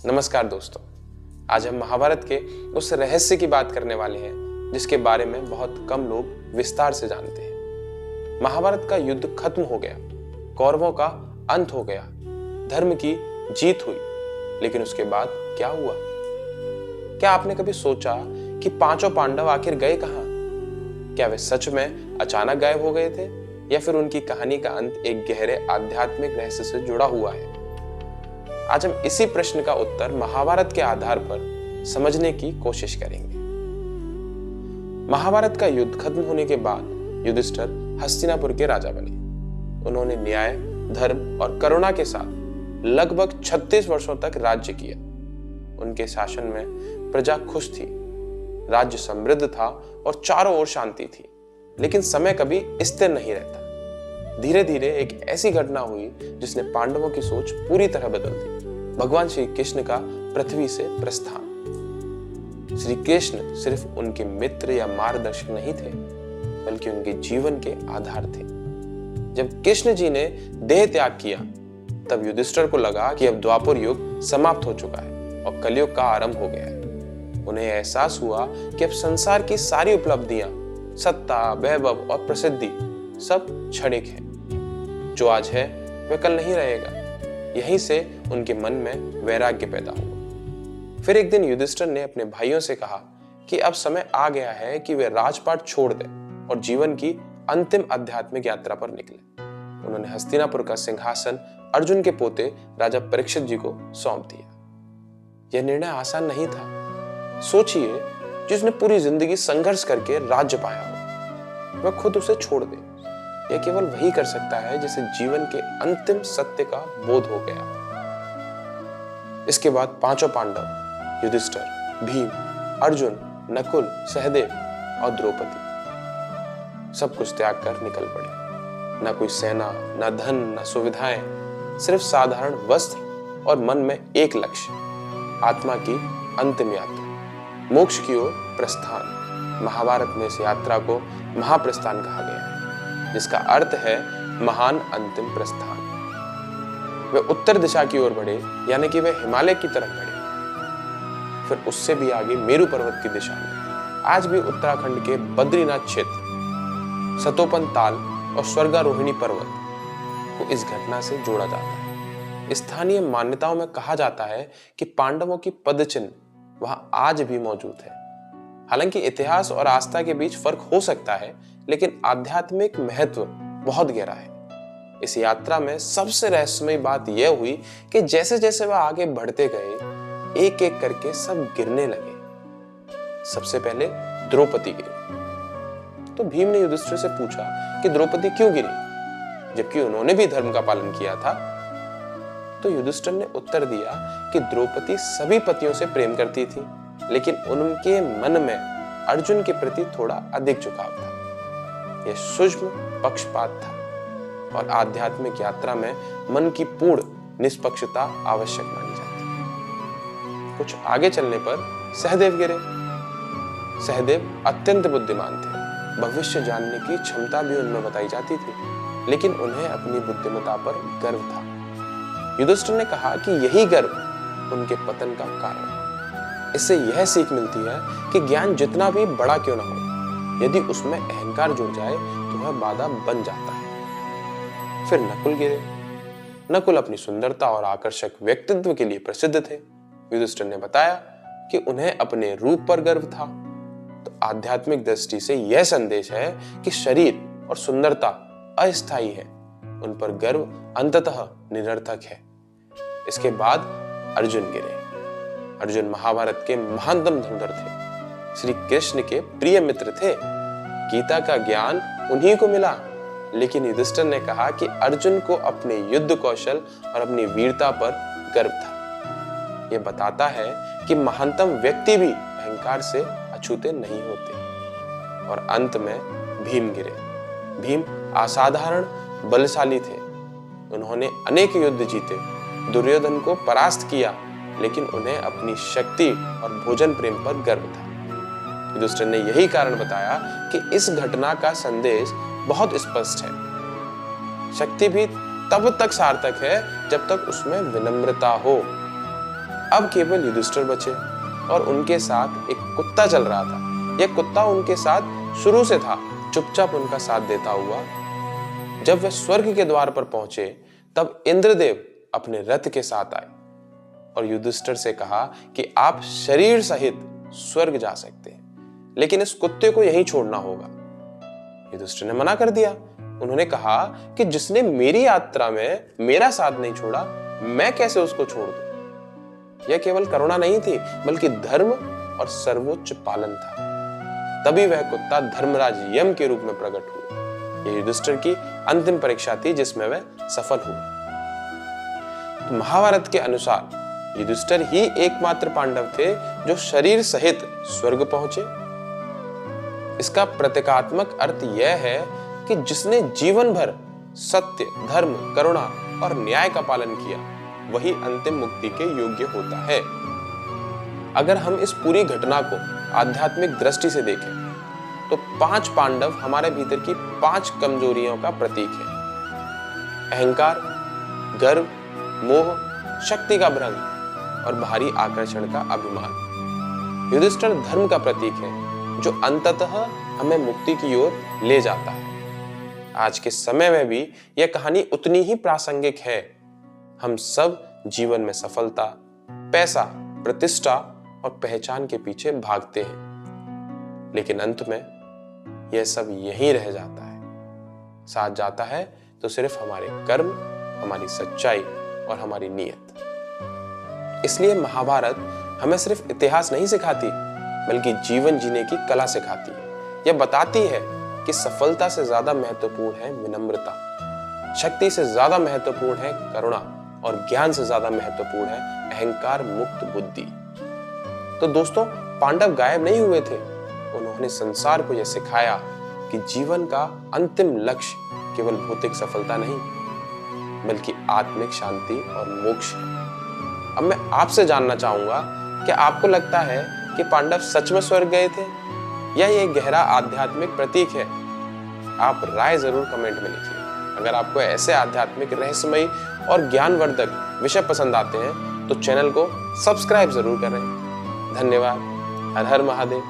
नमस्कार दोस्तों, आज हम महाभारत के उस रहस्य की बात करने वाले हैं जिसके बारे में बहुत कम लोग विस्तार से जानते हैं। महाभारत का युद्ध खत्म हो गया, कौरवों का अंत हो गया, धर्म की जीत हुई, लेकिन उसके बाद क्या हुआ? क्या आपने कभी सोचा कि पांचों पांडव आखिर गए कहां? क्या वे सच में अचानक गायब हो गए थे या फिर उनकी कहानी का अंत एक गहरे आध्यात्मिक रहस्य से जुड़ा हुआ है? आज हम इसी प्रश्न का उत्तर महाभारत के आधार पर समझने की कोशिश करेंगे। महाभारत का युद्ध खत्म होने के बाद युधिष्ठिर हस्तिनापुर के राजा बने। उन्होंने न्याय, धर्म और करुणा के साथ लगभग 36 वर्षों तक राज्य किया। उनके शासन में प्रजा खुश थी, राज्य समृद्ध था और चारों ओर शांति थी। लेकिन समय कभी स्थिर नहीं रहता। धीरे धीरे एक ऐसी घटना हुई जिसने पांडवों की सोच पूरी तरह बदल दी। भगवान श्री कृष्ण का पृथ्वी से प्रस्थान। श्री कृष्ण सिर्फ उनके मित्र या मार्गदर्शक नहीं थे, बल्कि उनके जीवन के आधार थे। जब कृष्ण जी ने देह त्याग किया, तब युधिष्ठिर को लगा कि अब द्वापर युग समाप्त हो चुका है और कलयुग का आरंभ हो गया है। उन्हें एहसास हुआ कि अब संसार की सारी उपलब्धियां, सत्ता, वैभव और प्रसिद्धि सब क्षणिक है। जो आज है वह कल नहीं रहेगा। यहीं से उनके मन में वैराग्य पैदा हुआ। फिर एक दिन युधिष्ठिर ने अपने भाइयों से कहा कि अब समय आ गया है कि वे राजपाट छोड़ दें और जीवन की अंतिम आध्यात्मिक यात्रा पर निकले। उन्होंने हस्तिनापुर का सिंहासन अर्जुन के पोते राजा परीक्षित जी को सौंप दिया। यह निर्णय आसान नहीं था। सोचिए, जिसने पूरी जिंदगी संघर्ष करके राज्य पाया हो, वह खुद उसे छोड़ दे। यह केवल वही कर सकता है जिसे जीवन के अंतिम सत्य का बोध हो गया। इसके बाद पांचों पांडव युधिष्ठिर, भीम, अर्जुन, नकुल, सहदेव और द्रौपदी सब कुछ त्याग कर निकल पड़े। न कोई सेना, न धन, न सुविधाएं, सिर्फ साधारण वस्त्र और मन में एक लक्ष्य, आत्मा की अंतिम यात्रा, मोक्ष की ओर प्रस्थान। महाभारत में इस यात्रा को महाप्रस्थान कहा गया है, जिसका अर्थ है महान अंतिम प्रस्थान। वे उत्तर दिशा की ओर बढ़े, यानी कि वे हिमालय की तरफ बढ़े। फिर उससे भी आगे मेरु पर्वत की दिशा में आज भी उत्तराखंड के बद्रीनाथ क्षेत्र, सतोपन ताल और स्वर्गारोहिणी पर्वत को इस घटना से जोड़ा जाता है। स्थानीय मान्यताओं में कहा जाता है कि पांडवों की पदचिन्ह वहां आज भी मौजूद है। हालांकि इतिहास और आस्था के बीच फर्क हो सकता है, लेकिन आध्यात्मिक महत्व बहुत गहरा है। इस यात्रा में सबसे रहस्यमय बात यह हुई कि जैसे जैसे वह आगे बढ़ते गए, एक एक करके सब गिरने लगे। सबसे पहले द्रौपदी गिरी। तो भीम ने युधिष्ठिर से पूछा कि द्रौपदी क्यों गिरी, जबकि उन्होंने भी धर्म का पालन किया था। तो युधिष्ठिर ने उत्तर दिया कि द्रौपदी सभी पतियों से प्रेम करती थी, लेकिन उनके मन में अर्जुन के प्रति थोड़ा अधिक झुकाव था। यह सूक्ष्म पक्षपात था और आध्यात्मिक यात्रा में मन की पूर्ण निष्पक्षता आवश्यक मानी जाती है। कुछ आगे चलने पर सहदेव गिरे। सहदेव अत्यंत बुद्धिमान थे। भविष्य जानने की क्षमता भी उनमें बताई जाती थी, लेकिन उन्हें अपनी बुद्धिमत्ता पर गर्व था। युधिष्ठिर ने कहा कि यही गर्व उनके पतन का कारण है। इससे यह सीख मिलती है कि ज्ञान जितना भी बड़ा क्यों न हो, यदि उसमें अहंकार जुड़ जाए तो वह बाधा बन जाता है। फिर नकुल गिरे। नकुल अपनी सुंदरता और आकर्षक व्यक्तित्व के लिए प्रसिद्ध थे। युधिष्ठिर ने बताया कि उन्हें अपने रूप पर गर्व था। तो आध्यात्मिक दृष्टि से यह संदेश है कि शरीर और सुंदरता अस्थायी है, उन पर गर्व अंततः निरर्थक है। इसके बाद अर्जुन गिरे। अर्जुन महाभारत के महानतम धनुर्धर थे, श्री कृष्ण के प्रिय मित्र थे। गीता का ज्ञान उन्हीं को मिला, लेकिन युधिष्ठिर ने कहा कि अर्जुन को अपने युद्ध कौशल और अपनी वीरता पर गर्व था। यह बताता है कि महानतम व्यक्ति भी अहंकार से अछूते नहीं होते। और अंत में भीम गिरे। भीम असाधारण बलशाली थे। उन्होंने अनेक युद्ध जीते, दुर्योधन को परास्त किया, लेकिन उन्हें अपनी शक्ति और भोजन प्रेम पर गर्व था। युधिष्ठिर ने यही कारण बताया कि इस घटना का संदेश बहुत स्पष्ट है। शक्ति भी तब तक सार्थक है जब तक उसमें विनम्रता हो। अब केवल युधिष्ठिर बचे और उनके साथ एक कुत्ता चल रहा था। यह कुत्ता उनके साथ शुरू से था, चुपचाप उनका साथ देता हुआ। जब वे स्वर्ग के द्वार पर पहुंचे तब इंद्रदेव अपने रथ के साथ आए और युधिष्ठिर से कहा कि आप शरीर सहित स्वर्ग जा सकते हैं, लेकिन इस कुत्ते को यहीं छोड़ना होगा। युधिष्ठिर ने मना कर दिया। उन्होंने कहा कि जिसने मेरी यात्रा में मेरा साथ नहीं छोड़ा, मैं कैसे उसको छोड़ दूं? यह केवल करुणा नहीं थी, बल्कि धर्म और सर्वोच्च पालन था। तभी वह कुत्ता धर्मराज यम के रूप में प्रकट हुआ। यह युधिष्ठिर की अंतिम परीक्षा थी, जिसमें वह सफल हुआ। तो महाभारत के अनुसार युधिष्ठिर ही एकमात्र पांडव थे जो शरीर सहित स्वर्ग पहुंचे। इसका प्रतीकात्मक अर्थ यह है कि जिसने जीवन भर सत्य, धर्म, करुणा और न्याय का पालन किया, वही अंतिम मुक्ति के योग्य होता है। अगर हम इस पूरी घटना को आध्यात्मिक दृष्टि से देखें तो 5 पांडव हमारे भीतर की 5 कमजोरियों का प्रतीक है। अहंकार, गर्व, मोह, शक्ति का भ्रम और भारी आकर्षण का अभिमान। युधिष्ठिर धर्म का प्रतीक है जो अंततः हमें मुक्ति की ओर ले जाता है। आज के समय में भी यह कहानी उतनी ही प्रासंगिक है। हम सब जीवन में सफलता, पैसा, प्रतिष्ठा और पहचान के पीछे भागते हैं, लेकिन अंत में यह सब यहीं रह जाता है। साथ जाता है तो सिर्फ हमारे कर्म, हमारी सच्चाई और हमारी नीयत। इसलिए महाभारत हमें सिर्फ इतिहास नहीं सिखाती, बल्कि जीवन जीने की कला सिखाती है। यह बताती है कि सफलता से ज्यादा महत्वपूर्ण है विनम्रता, शक्ति से ज्यादा महत्वपूर्ण है करुणा और ज्ञान से ज्यादा महत्वपूर्ण है अहंकार मुक्त बुद्धि। तो दोस्तों, पांडव गायब नहीं हुए थे। उन्होंने संसार को यह सिखाया कि जीवन का अंतिम लक्ष्य केवल भौतिक सफलता नहीं, बल्कि आत्मिक शांति और मोक्ष है। अब मैं आपसे जानना चाहूंगा कि आपको लगता है कि पांडव सच में स्वर्ग गए थे या ये गहरा आध्यात्मिक प्रतीक है? आप राय जरूर कमेंट में लिखिए। अगर आपको ऐसे आध्यात्मिक, रहस्यमयी और ज्ञानवर्धक विषय पसंद आते हैं तो चैनल को सब्सक्राइब जरूर करें। धन्यवाद। हर हर महादेव।